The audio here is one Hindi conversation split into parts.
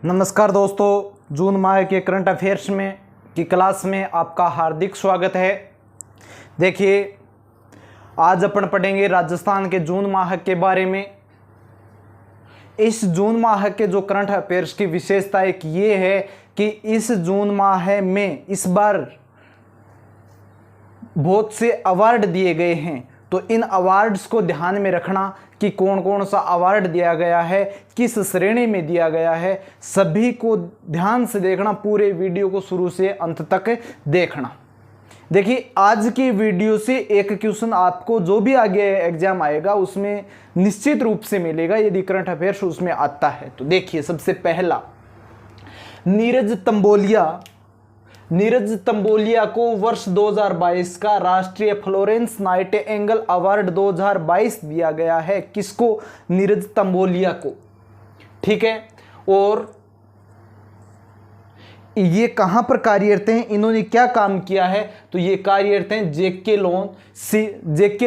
नमस्कार दोस्तों, जून माह के करंट अफेयर्स में की क्लास में आपका हार्दिक स्वागत है। देखिए, आज अपन पढ़ेंगे राजस्थान के जून माह के बारे में। इस जून माह के जो करंट अफेयर्स की विशेषता एक ये है कि इस जून माह में इस बार बहुत से अवार्ड दिए गए हैं, तो इन अवार्ड्स को ध्यान में रखना कि कौन कौन सा अवार्ड दिया गया है, किस श्रेणी में दिया गया है, सभी को ध्यान से देखना। पूरे वीडियो को शुरू से अंत तक देखना। देखिए, आज की वीडियो से एक क्वेश्चन आपको जो भी आगे एग्जाम आएगा उसमें निश्चित रूप से मिलेगा, यदि करंट अफेयर्स उसमें आता है तो। देखिए, सबसे पहला, नीरज तंबोलिया को वर्ष 2022 का राष्ट्रीय फ्लोरेंस नाइटिंगेल अवार्ड 2022 दिया गया है। किसको? नीरज तंबोलिया को। ठीक है, और ये कहां पर कार्यरत हैं, इन्होंने क्या काम किया है? तो ये कार्यरत हैं जेके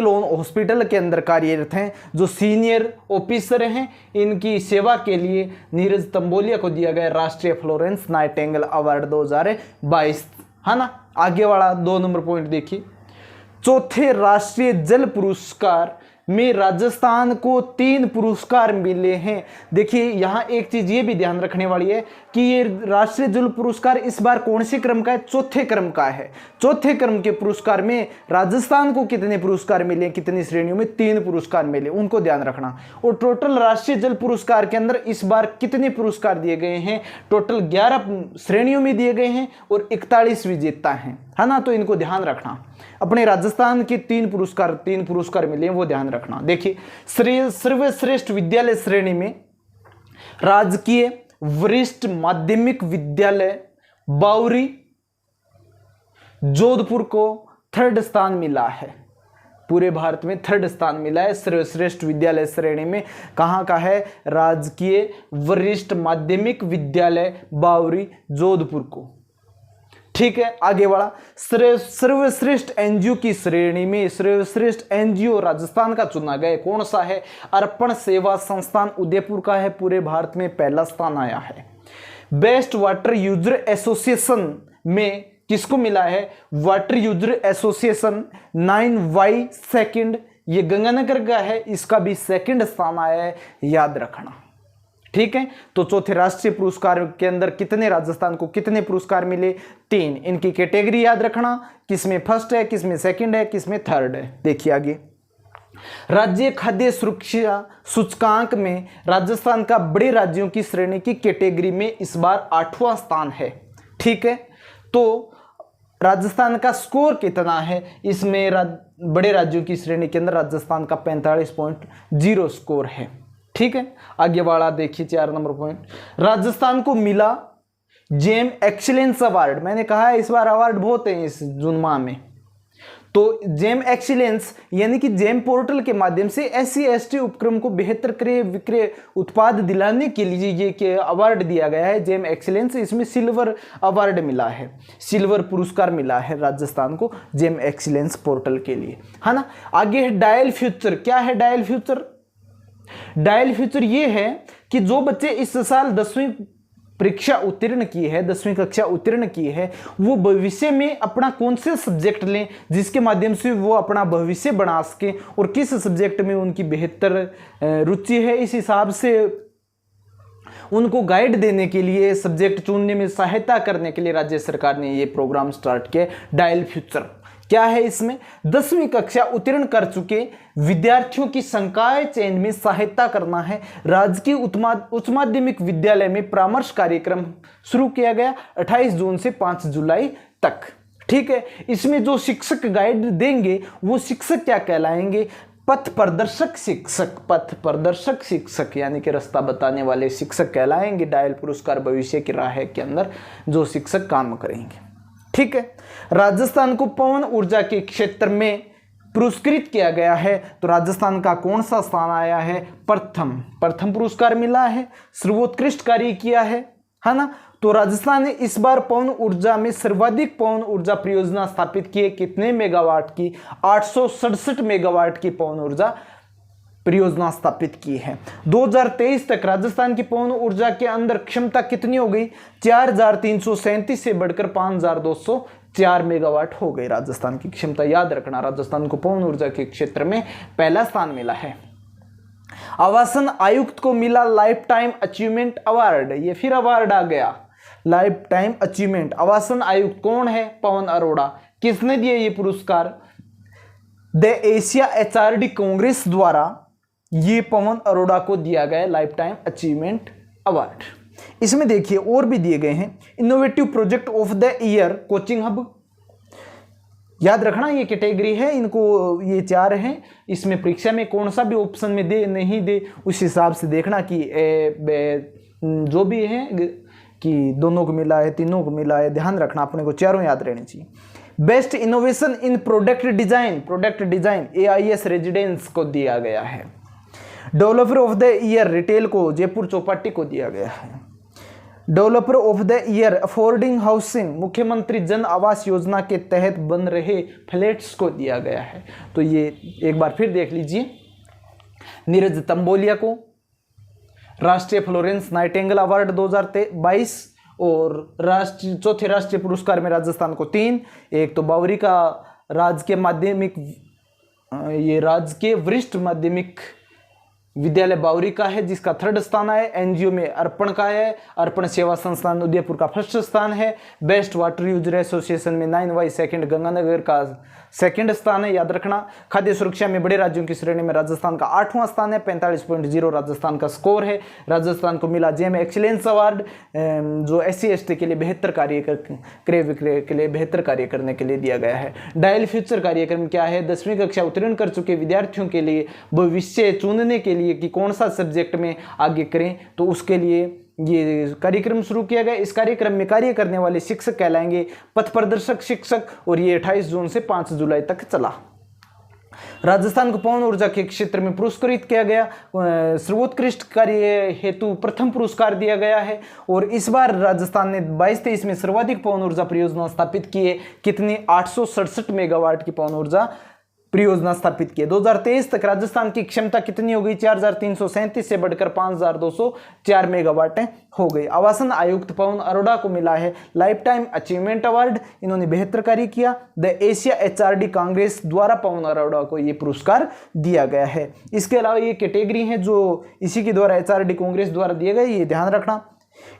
लोन हॉस्पिटल के अंदर कार्यरत हैं। जो सीनियर ऑफिसर हैं, इनकी सेवा के लिए नीरज तंबोलिया को दिया गया राष्ट्रीय फ्लोरेंस नाइटिंगेल अवार्ड 2022, है ना। आगे वाला 2 नंबर पॉइंट देखिए। चौथे राष्ट्रीय जल पुरस्कार में राजस्थान को 3 पुरस्कार मिले हैं। देखिए, यहाँ एक चीज ये भी ध्यान रखने वाली है कि ये राष्ट्रीय जल पुरस्कार इस बार कौन से क्रम का है? चौथे क्रम का है। चौथे क्रम के पुरस्कार में राजस्थान को कितने पुरस्कार मिले? कितनी श्रेणियों में? 3 पुरस्कार मिले, उनको ध्यान रखना। और टोटल राष्ट्रीय जल पुरस्कार के अंदर इस बार कितने पुरस्कार दिए गए हैं? टोटल 11 श्रेणियों में दिए गए हैं और 41 विजेता हैं, है ना। तो इनको ध्यान रखना। अपने राजस्थान के 3 पुरस्कार मिले हैं, वो ध्यान रखना। देखिए, सर्वश्रेष्ठ विद्यालय श्रेणी में राजकीय वरिष्ठ माध्यमिक विद्यालय बावरी जोधपुर को 3rd स्थान मिला है। पूरे भारत में 3rd स्थान मिला है सर्वश्रेष्ठ विद्यालय श्रेणी में। कहां का है? राजकीय वरिष्ठ माध्यमिक विद्यालय बावरी जोधपुर को। ठीक है, आगे वाला, सर्वश्रेष्ठ एनजीओ की श्रेणी में सर्वश्रेष्ठ एनजीओ राजस्थान का चुना गया। कौन सा है? अर्पण सेवा संस्थान उदयपुर का है। पूरे भारत में पहला स्थान आया है। बेस्ट वाटर यूजर एसोसिएशन में किसको मिला है? Water user association 9Y second, ये गंगानगर का है, इसका भी 2nd स्थान आया है, याद रखना। ठीक है, तो चौथे राष्ट्रीय पुरस्कार के अंदर कितने राजस्थान को कितने पुरस्कार मिले? 3। इनकी कैटेगरी याद रखना, किसमें 1st है, किसमें 2nd है, किसमें 3rd है। देखिए आगे, राज्य खाद्य सुरक्षा सूचकांक में राजस्थान का बड़े राज्यों की श्रेणी की कैटेगरी में इस बार 8वां स्थान है। ठीक है, तो राजस्थान का स्कोर कितना है? इसमें बड़े राज्यों की श्रेणी के अंदर राजस्थान का 45.0 स्कोर है। ठीक है, आगे वाला देखिए 4 नंबर पॉइंट, राजस्थान को मिला जेम एक्सीलेंस अवार्ड। मैंने कहा है इस बार अवार्ड बहुत है इस जून माह में। तो जेम एक्सीलेंस यानी कि जेम पोर्टल के माध्यम से SC/ST उपक्रम को बेहतर क्रय विक्रय उत्पाद दिलाने के लिए ये अवार्ड दिया गया है, जेम एक्सीलेंस। इसमें सिल्वर अवार्ड मिला है, सिल्वर पुरस्कार मिला है राजस्थान को जेम एक्सीलेंस पोर्टल के लिए, है ना। आगे है डायल फ्यूचर। क्या है डायल फ्यूचर? डायल फ्यूचर ये है कि जो बच्चे इस साल 10वीं परीक्षा उत्तीर्ण की है, 10वीं कक्षा उत्तीर्ण की है, वो भविष्य में अपना कौन से सब्जेक्ट लें जिसके माध्यम से वो अपना भविष्य बना सके, और किस सब्जेक्ट में उनकी बेहतर रुचि है, इस हिसाब से उनको गाइड देने के लिए, सब्जेक्ट चुनने में सहायता करने के लिए राज्य सरकार ने ये प्रोग्राम स्टार्ट किया, डायल फ्यूचर। क्या है इसमें? 10वीं कक्षा उत्तीर्ण कर चुके विद्यार्थियों की संकाय चयन में सहायता करना है। राजकीय उच्च माध्यमिक विद्यालय में परामर्श कार्यक्रम शुरू किया गया 28 जून से 5 जुलाई तक। ठीक है, इसमें जो शिक्षक गाइड देंगे वो शिक्षक क्या कहलाएंगे? पथ प्रदर्शक शिक्षक यानी कि रास्ता बताने वाले शिक्षक कहलाएंगे। डायल पुरस्कार भविष्य की राह के अंदर जो शिक्षक काम करेंगे। ठीक है, राजस्थान को पवन ऊर्जा के क्षेत्र में पुरस्कृत किया गया है, तो राजस्थान का कौन सा स्थान आया है? प्रथम पुरस्कार मिला है, सर्वोत्कृष्ट कार्य किया है ना। तो राजस्थान ने इस बार पवन ऊर्जा में सर्वाधिक पवन ऊर्जा परियोजना स्थापित की है। कितने मेगावाट की? 867 मेगावाट की पवन ऊर्जा परियोजना स्थापित की है। 2023 तक राजस्थान की पवन ऊर्जा के अंदर क्षमता कितनी हो गई? 4337 से बढ़कर 5204 मेगावाट हो गई राजस्थान की क्षमता। याद रखना, राजस्थान को पवन ऊर्जा के क्षेत्र में पहला स्थान मिला है। आवासन आयुक्त को मिला लाइफ टाइम अचीवमेंट अवार्ड। ये फिर अवार्ड आ गया, लाइफ टाइम अचीवमेंट। आवासन आयुक्त कौन है? पवन अरोड़ा। किसने दिए ये पुरस्कार? द एशिया एचआरडी कांग्रेस द्वारा ये पवन अरोड़ा को दिया गया लाइफ टाइम अचीवमेंट अवार्ड। इसमें देखिए और भी दिए गए हैं। Innovative project of the year coaching hub. याद रखना ये कैटेगरी है, इनको ये 4 हैं। इसमें परीक्षा में कौन सा भी ऑप्शन में दे नहीं दे उस हिसाब से देखना कि जो भी है कि दोनों को मिला है, तीनों को मिला है, ध्यान रखना अपने को चारों याद रहने चाहिए। Best innovation in product design AIS residence को दिया गया है। Developer of the year retail को जयपुर चौपाटी को दिया गया है। Developer of the year affording housing मुख्यमंत्री जन आवास योजना के तहत बन रहे फ्लैट्स को दिया गया है। तो ये एक बार फिर देख लीजिए, नीरज तंबोलिया को राष्ट्रीय फ्लोरेंस नाइटिंगेल अवार्ड 2022 और चौथे राष्ट्रीय पुरस्कार में राजस्थान को 3। एक तो बावरी का राजकीय वरिष्ठ माध्यमिक विद्यालय बावरी का है जिसका 3rd स्थान है। एनजीओ में अर्पण का है, अर्पण सेवा संस्थान उदयपुर का 1st स्थान है। बेस्ट वाटर यूजर एसोसिएशन में 9Y 2nd गंगानगर का 2nd स्थान है, याद रखना। खाद्य सुरक्षा में बड़े राज्यों की श्रेणी में राजस्थान का 8वां स्थान है, 45.0 राजस्थान का स्कोर है। राजस्थान को मिला जेम एक्सीलेंस अवार्ड, जो SC ST के लिए बेहतर कार्य क्रय विक्रय के लिए बेहतर कार्य करने के लिए दिया गया है। डायल फ्यूचर कार्यक्रम क्या है? 10वीं कक्षा उत्तीर्ण कर चुके विद्यार्थियों के लिए भविष्य चुनने के लिए कि कौन सा सब्जेक्ट में आगे करें, तो उसके लिए ये कार्यक्रम शुरू किया गया। इस कार्यक्रम में कार्य करने वाले शिक्षक कहलाएंगे पथ प्रदर्शक शिक्षक और ये 28 जून से 5 जुलाई तक चला। राजस्थान को पवन ऊर्जा के क्षेत्र में पुरस्कृत किया गया। सर्वोत्कृष्ट कार्य हेतु प्रथम पुरस्कार दिया गया है और इस बार राजस्थान ने 22-23 में सर्वाधिक पवन ऊर्जा परियोजना स्थापित की है। कितनी? 867 मेगावाट की पवन ऊर्जा परियोजना स्थापित की है। 2023 तक राजस्थान की क्षमता कितनी हो गई? 4337 से बढ़कर 5204 मेगावाट हो गई। आवासन आयुक्त पवन अरोड़ा को मिला है लाइफ टाइम अचीवमेंट अवार्ड, इन्होंने बेहतर कार्य किया। द एशिया एचआरडी कांग्रेस द्वारा पवन अरोड़ा को ये पुरस्कार दिया गया है। इसके अलावा ये कैटेगरी है जो इसी के द्वारा एचआरडी कांग्रेस द्वारा दिए गए, ये ध्यान रखना।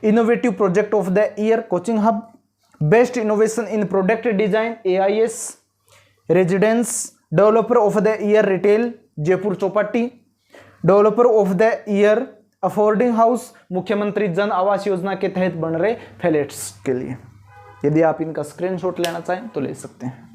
Innovative project of the year coaching hub, best innovation in product design AIS residence, developer of the year retail Jaipur Chowpatty, developer of the year affording house मुख्यमंत्री जन आवास योजना के तहत बन रहे फ्लैट्स के लिए। यदि आप इनका स्क्रीनशॉट लेना चाहें तो ले सकते हैं।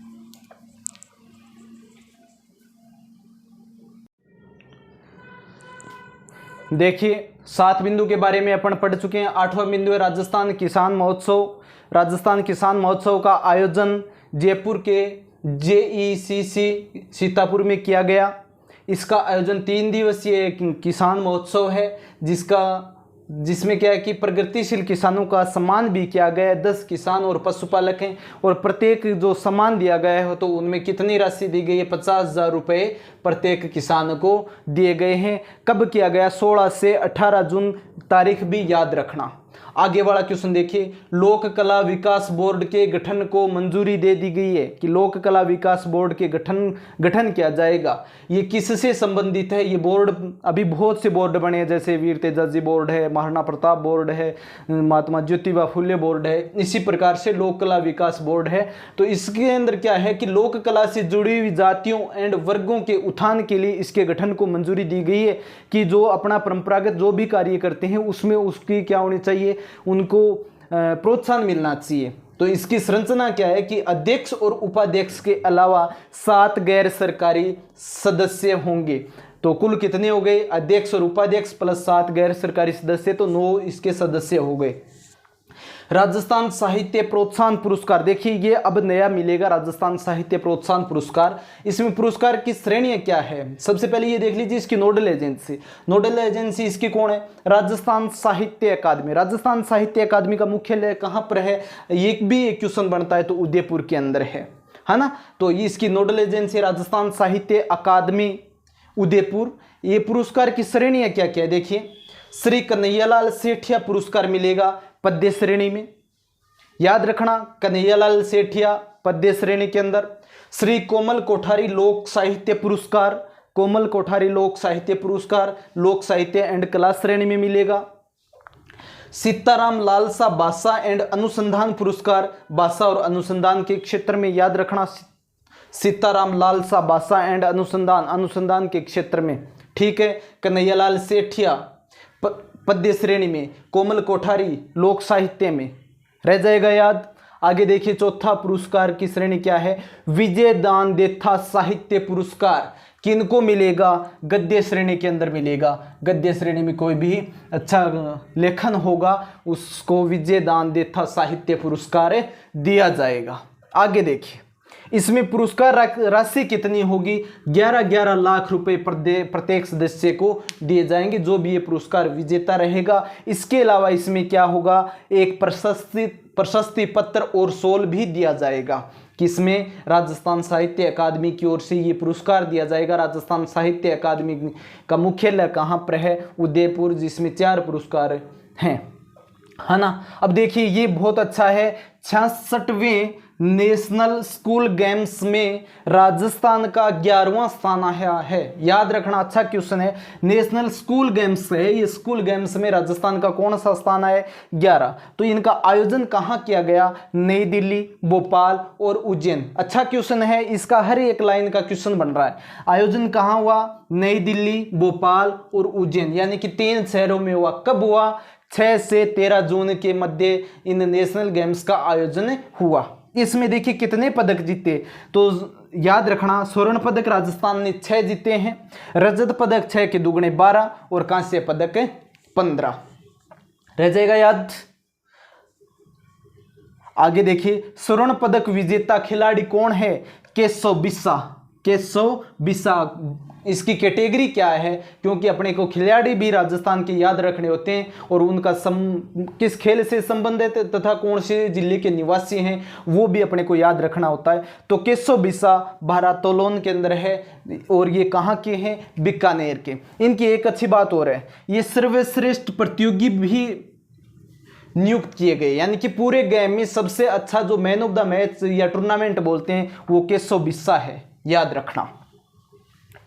देखिए 7 बिंदु के बारे में अपन पढ़ चुके हैं। 8वां बिंदु है राजस्थान किसान महोत्सव। राजस्थान किसान महोत्सव का आयोजन जयपुर के JECC सीतापुर में किया गया। इसका आयोजन 3 दिवसीय किसान महोत्सव है जिसमें क्या है कि प्रगतिशील किसानों का सम्मान भी किया गया है। 10 किसान और पशुपालक हैं और प्रत्येक जो सम्मान दिया गया है तो उनमें कितनी राशि दी गई है? 50,000 रुपये प्रत्येक किसान को दिए गए हैं। कब किया गया? 16 से 18 जून, तारीख भी याद रखना। आगे वाला क्वेश्चन देखिए, लोक कला विकास बोर्ड के गठन को मंजूरी दे दी गई है कि लोक कला विकास बोर्ड के गठन किया जाएगा। ये किससे संबंधित है? ये बोर्ड अभी बहुत से बोर्ड बने हैं, जैसे वीर तेजाजी बोर्ड है, महाराणा प्रताप बोर्ड है, महात्मा ज्योतिबा फुले बोर्ड है, इसी प्रकार से लोक कला विकास बोर्ड है। तो इसके अंदर क्या है कि लोक कला से जुड़ी हुई जातियों एंड वर्गों के उत्थान के लिए इसके गठन को मंजूरी दी गई है कि जो अपना परंपरागत जो भी कार्य करते हैं उसमें उसकी क्या होनी चाहिए? उनको प्रोत्साहन मिलना चाहिए। तो इसकी संरचना क्या है कि अध्यक्ष और उपाध्यक्ष के अलावा 7 गैर सरकारी सदस्य होंगे। तो कुल कितने हो गए? अध्यक्ष और उपाध्यक्ष प्लस 7 गैर सरकारी सदस्य, तो 9 इसके सदस्य हो गए। राजस्थान साहित्य प्रोत्साहन पुरस्कार, देखिए ये अब नया मिलेगा, राजस्थान साहित्य प्रोत्साहन पुरस्कार। इसमें पुरस्कार की श्रेणियां क्या है? सबसे पहले ये देख लीजिए इसकी नोडल एजेंसी। नोडल एजेंसी इसकी कौन है? राजस्थान साहित्य अकादमी। राजस्थान साहित्य अकादमी का मुख्यालय कहाँ पर है? एक क्वेश्चन बनता है तो उदयपुर के अंदर है ना। तो इसकी नोडल एजेंसी राजस्थान साहित्य अकादमी उदयपुर। ये पुरस्कार की श्रेणियां क्या क्या है देखिए। श्री कन्हैयालाल सेठिया पुरस्कार मिलेगा पद्य श्रेणी में, याद रखना, कन्हैयालाल सेठिया पद्य श्रेणी के अंदर। श्री कोमल कोठारी लोक साहित्य पुरस्कार, कोमल कोठारी लोक साहित्य पुरस्कार लोक साहित्य एंड कला श्रेणी में मिलेगा। सीताराम लालसा भाषा एंड अनुसंधान पुरस्कार, भाषा और अनुसंधान के क्षेत्र में, याद रखना, सीताराम लालसा भाषा एंड अनुसंधान, अनुसंधान के क्षेत्र में, ठीक है। कन्हैयालाल सेठिया पद्य श्रेणी में, कोमल कोठारी लोक साहित्य में, रह जाएगा याद। आगे देखिए चौथा पुरस्कार की श्रेणी क्या है, विजय दान देथा साहित्य पुरस्कार किनको मिलेगा, गद्य श्रेणी के अंदर मिलेगा। गद्य श्रेणी में कोई भी अच्छा लेखन होगा उसको विजय दान देथा साहित्य पुरस्कार दिया जाएगा। आगे देखिए इसमें पुरस्कार राशि कितनी होगी, 11-11 लाख रुपए प्रत्येक सदस्य को दिए जाएंगे जो भी ये पुरस्कार विजेता रहेगा। इसके अलावा इसमें क्या होगा, एक प्रशस्ति पत्र और शॉल भी दिया जाएगा। किसमें, राजस्थान साहित्य अकादमी की ओर से ये पुरस्कार दिया जाएगा। राजस्थान साहित्य अकादमी का मुख्यालय कहाँ पर है, उदयपुर, जिसमें 4 पुरस्कार हैं, है ना। अब देखिए ये बहुत अच्छा है, 66वें नेशनल स्कूल गेम्स में राजस्थान का 11वां स्थान आया है। याद रखना, अच्छा क्वेश्चन है। नेशनल स्कूल गेम्स है, ये स्कूल गेम्स में राजस्थान का कौन सा स्थान है, 11। तो इनका आयोजन कहाँ किया गया, नई दिल्ली, भोपाल और उज्जैन। अच्छा क्वेश्चन है, इसका हर एक लाइन का क्वेश्चन बन रहा है। आयोजन कहाँ हुआ, नई दिल्ली, भोपाल और उज्जैन, यानी कि 3 शहरों में हुआ। कब हुआ, 6 से 13 जून के मध्य इन नेशनल गेम्स का आयोजन हुआ। इसमें देखिए कितने पदक जीते, तो याद रखना, स्वर्ण पदक राजस्थान ने 6 जीते हैं, रजत पदक 6 के दुगने 12 और कांस्य पदक 15, रह जाएगा याद। आगे देखिए स्वर्ण पदक विजेता खिलाड़ी कौन है, केशव बिस्सा। केशव बिस्सा, इसकी कैटेगरी क्या है, क्योंकि अपने को खिलाड़ी भी राजस्थान के याद रखने होते हैं और उनका किस खेल से संबंधित तथा कौन से जिले के निवासी हैं वो भी अपने को याद रखना होता है। तो केशव बिस्सा भारोत्तोलन के अंदर है और ये कहाँ के हैं, बीकानेर के। इनकी एक अच्छी बात और है, ये सर्वश्रेष्ठ प्रतियोगी भी नियुक्त किए गए, यानी कि पूरे गेम में सबसे अच्छा जो मैन ऑफ द मैच या टूर्नामेंट बोलते हैं वो केशव बिस्सा है, याद रखना,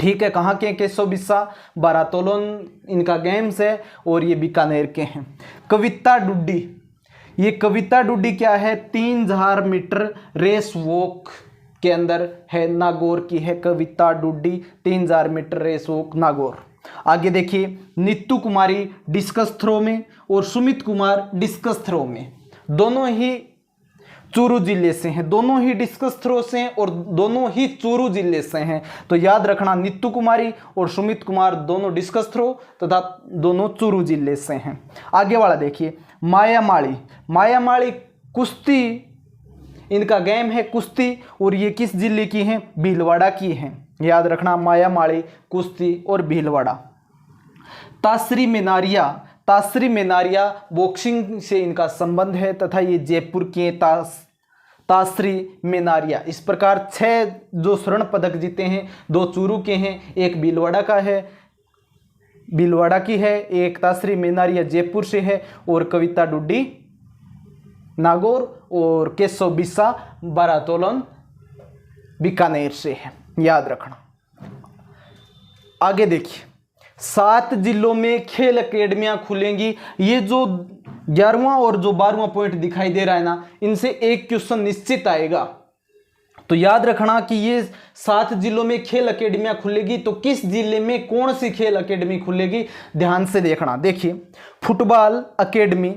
ठीक है। कहाँ के केशव बिस्सा, भारोत्तोलन इनका गेम्स है और ये बीकानेर के हैं। कविता डुड्डी, ये कविता डुड्डी क्या है, 3000 मीटर रेस वॉक के अंदर है, नागौर की है कविता Duddi, 3000 metre race walk Nagaur. आगे देखिए नीतू कुमारी डिस्कस थ्रो में और सुमित कुमार डिस्कस थ्रो में, दोनों ही चूरू जिले से हैं, दोनों ही डिस्कस थ्रो से हैं और दोनों ही चूरू जिले से हैं। तो याद रखना, नीतू कुमारी और सुमित कुमार दोनों डिस्कस थ्रो तथा दोनों चूरू जिले से हैं। आगे वाला देखिए माया माड़ी, माया माड़ी कुश्ती, इनका गेम है कुश्ती और ये किस जिले की हैं, भीलवाड़ा की हैं, याद रखना, माया माड़ी कुश्ती और भीलवाड़ा। तासरी मेनारिया, तासरी मेनारिया बॉक्सिंग से इनका संबंध है तथा ये जयपुर के तासरी मेनारिया। इस प्रकार 6 जो स्वर्ण पदक जीते हैं, 2 चूरू के हैं, एक भीलवाड़ा का है, भीलवाड़ा की है, एक तासरी मेनारिया जयपुर से है और कविता डुड्डी नागौर और केशव बिस्सा भारोत्तोलन बीकानेर से है, याद रखना। आगे देखिए 7 जिलों में खेल अकेडमियां खुलेंगी। ये जो 11वां और जो 12वां पॉइंट दिखाई दे रहा है ना, इनसे एक क्वेश्चन निश्चित आएगा। तो याद रखना कि ये 7 जिलों में खेल अकेडमियां खुलेगी, तो किस जिले में कौन सी खेल अकेडमी खुलेगी, ध्यान से देखना। देखिए फुटबॉल अकेडमी,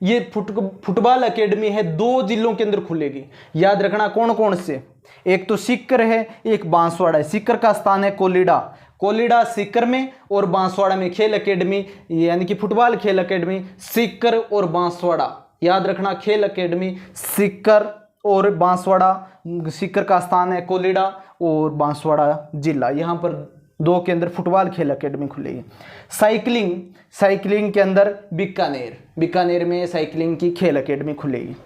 ये फुटबॉल अकेडमी है 2 जिलों के अंदर खुलेगी, याद रखना कौन कौन से, एक तो सीकर है, एक बांसवाड़ा है। सीकर का स्थान है कोलिडा, कोलिडा सीकर में और बांसवाड़ा में खेल अकेडमी, यानी कि फुटबॉल खेल अकेडमी सीकर और बांसवाड़ा, याद रखना खेल अकेडमी सीकर और बांसवाड़ा। सीकर का स्थान है कोलिडा और बांसवाड़ा जिला, यहाँ पर 2 के अंदर फुटबॉल खेल अकेडमी खुलेगी। साइकिलिंग, साइकिलिंग के अंदर बीकानेर, बीकानेर में साइकिलिंग की खेल अकेडमी खुलेगी,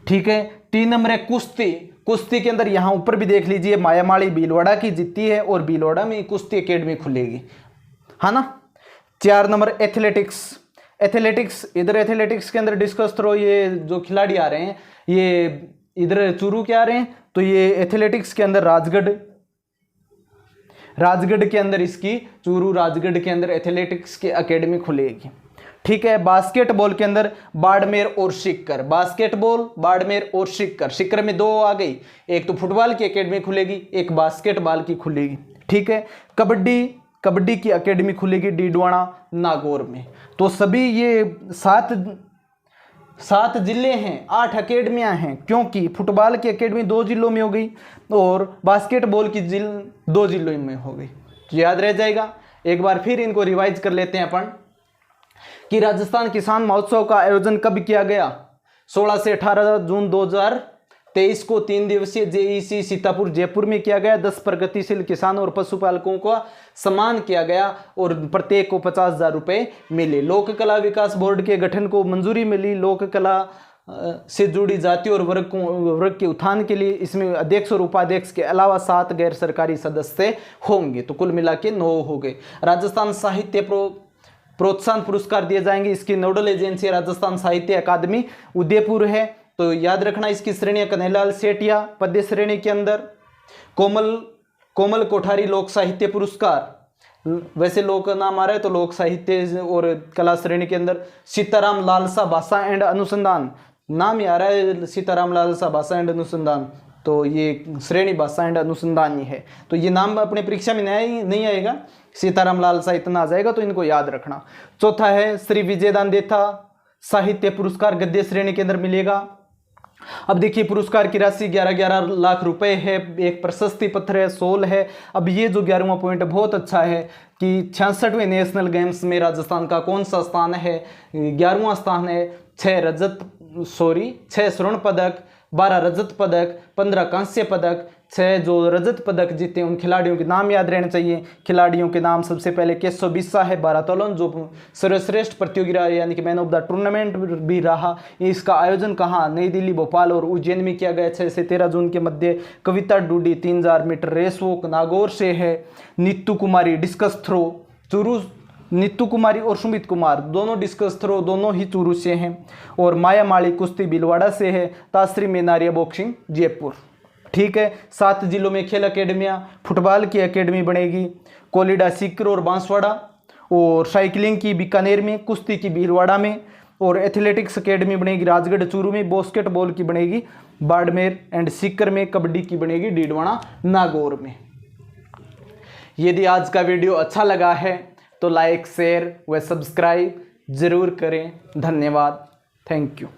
ठीक है। 3 नंबर है कुश्ती, कुश्ती के अंदर यहाँ ऊपर भी देख लीजिए, मायामाड़ी भीलवाड़ा की जीती है और भीलवाड़ा में कुश्ती एकेडमी खुलेगी, है ना। 4 नंबर एथलेटिक्स। एथलेटिक्स, इधर एथलेटिक्स के अंदर डिस्कस करो, ये जो खिलाड़ी आ रहे हैं ये इधर चूरू के आ रहे हैं, तो ये एथलेटिक्स के अंदर राजगढ़ के अंदर इसकी चूरू राजगढ़ के अंदर एथलेटिक्स की एकेडमी खुलेगी, ठीक है। बास्केटबॉल के अंदर बाड़मेर और सीकर, बास्केटबॉल बाड़मेर और सीकर, सीकर में 2 आ गई, एक तो फुटबॉल की एकेडमी खुलेगी, एक बास्केटबॉल की खुलेगी, ठीक है। कबड्डी की एकेडमी खुलेगी डीडवाना नागौर में। तो सभी ये 7 जिले हैं, 8 एकेडमियां हैं, क्योंकि फुटबॉल की एकेडमी 2 जिलों में हो गई और बास्केटबॉल की 2 जिलों में हो गई। तो याद रह जाएगा। एक बार फिर इनको रिवाइज कर लेते हैं अपन कि राजस्थान किसान महोत्सव का आयोजन कब किया गया? 16 से 18 जून 2023 को 3 दिवसीय जेईसी सीतापुर जयपुर में किया गया। 10 प्रगतिशील किसानों और पशुपालकों का सम्मान किया गया और प्रत्येक को 50,000 रुपए मिले। लोक कला विकास बोर्ड के गठन को मंजूरी मिली। लोक कला से जुड़ी जातियों और वर्ग के उत्थान के लिए इसमें अध्यक्ष और उपाध्यक्ष के अलावा 7 गैर सरकारी सदस्य होंगे, तो कुल मिला के 9 हो गए। राजस्थान साहित्य प्रोत्साहन पुरस्कार दिए जाएंगे। इसकी नोडल एजेंसी राजस्थान साहित्य अकादमी उदयपुर है, तो याद रखना इसकी श्रेणियां कन्हैयालाल सेठिया पद्य श्रेणी के अंदर, कोमल कोठारी लोक साहित्य पुरस्कार, वैसे लोक नाम आ रहा है तो लोक साहित्य और कला श्रेणी के अंदर, सीताराम लालसा भाषा एंड अनुसंधान, नाम ही आ रहा है सीताराम लालसा भाषा एंड अनुसंधान, तो ये श्रेणी भाषा एंड अनुसंधान ही है, तो ये नाम अपने परीक्षा में नहीं आएगा, सीताराम लालसा इतना आ जाएगा, तो इनको याद रखना। चौथा है श्री विजयदान देथा साहित्य पुरस्कार गद्य श्रेणी के अंदर मिलेगा। अब देखिए पुरस्कार की राशि 11 लाख रुपए है, एक प्रशस्ति पत्र है, शॉल है। अब ये जो 11वां पॉइंट बहुत अच्छा है कि 66वें नेशनल गेम्स में राजस्थान का कौन सा स्थान है? 11वां स्थान है। 6 स्वर्ण पदक, 12 रजत पदक, 15 कांस्य पदक, 6 जो रजत पदक जीते उन खिलाड़ियों के नाम याद रहने चाहिए। खिलाड़ियों के नाम सबसे पहले केशव बिस्सा है भारोत्तोलन, जो सर्वश्रेष्ठ प्रतियोगिता यानी कि मैन ऑफ द टूर्नामेंट भी रहा। इसका आयोजन कहाँ? नई दिल्ली, भोपाल और उज्जैन में किया गया। 6 से 13 जून के मध्य Kavita Dudi 3000 metre race walk Nagaur से है। नीतू कुमारी डिस्कस थ्रो चूरू, नीतू कुमारी और सुमित कुमार दोनों डिस्कस थ्रो दोनों ही चूरू से हैं। और माया माड़ी कुश्ती भीलवाड़ा से है। ताश्री मेनारिया बॉक्सिंग जयपुर, ठीक है। 7 जिलों में खेल अकेडमियाँ, फुटबॉल की एकेडमी बनेगी कोलिडा सीकर और बांसवाड़ा, और साइकिलिंग की बीकानेर में, कुश्ती की भीलवाड़ा में, और एथलेटिक्स एकेडमी बनेगी राजगढ़ चूरू में, बास्केटबॉल की बनेगी बाड़मेर एंड सीकर में, कबड्डी की बनेगी डीडवाना नागौर में। यदि आज का वीडियो अच्छा लगा है तो लाइक, शेयर व सब्सक्राइब जरूर करें। धन्यवाद, थैंक यू।